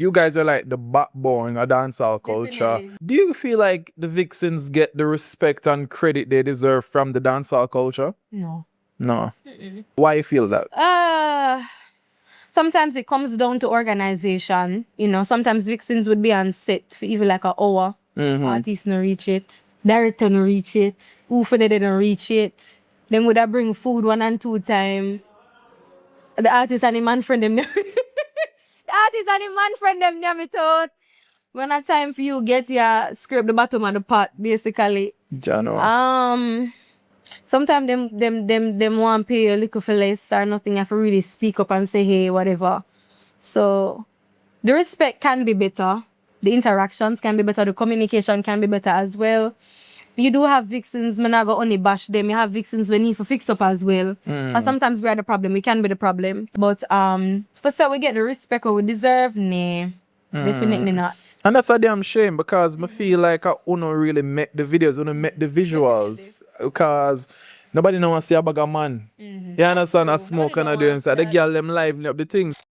You guys are like the backbone of dancehall culture. Definitely. Do you feel like the Vixens get the respect and credit they deserve from the dancehall culture? No. No. Why you feel that? Sometimes it comes down to organization. You know, sometimes Vixens would be on set for even like an hour. Artists no reach it. Director no reach it. Who for they didn't reach it. Them would have bring food 1 and 2 time. The artist and the man friend them. The artist and the man friend them near me thought. When a time for you get your scrape the bottom of the pot, basically. Jano. Sometimes them want to pay a little for less or nothing. You have to really speak up and say, hey, whatever. So the respect can be better. The interactions can be better. The communication can be better as well. You do have Vixens, me not go only bash them. You have Vixens we need to fix up as well. Because sometimes we are the problem. We can be the problem. But for so we get the respect we deserve, nah. Definitely not. And that's a damn shame because I feel like I don't really make the videos, I don't make the visuals. Because nobody know want to see a bag of man. You understand? A smoke and a doing so. The girl them livening up the things.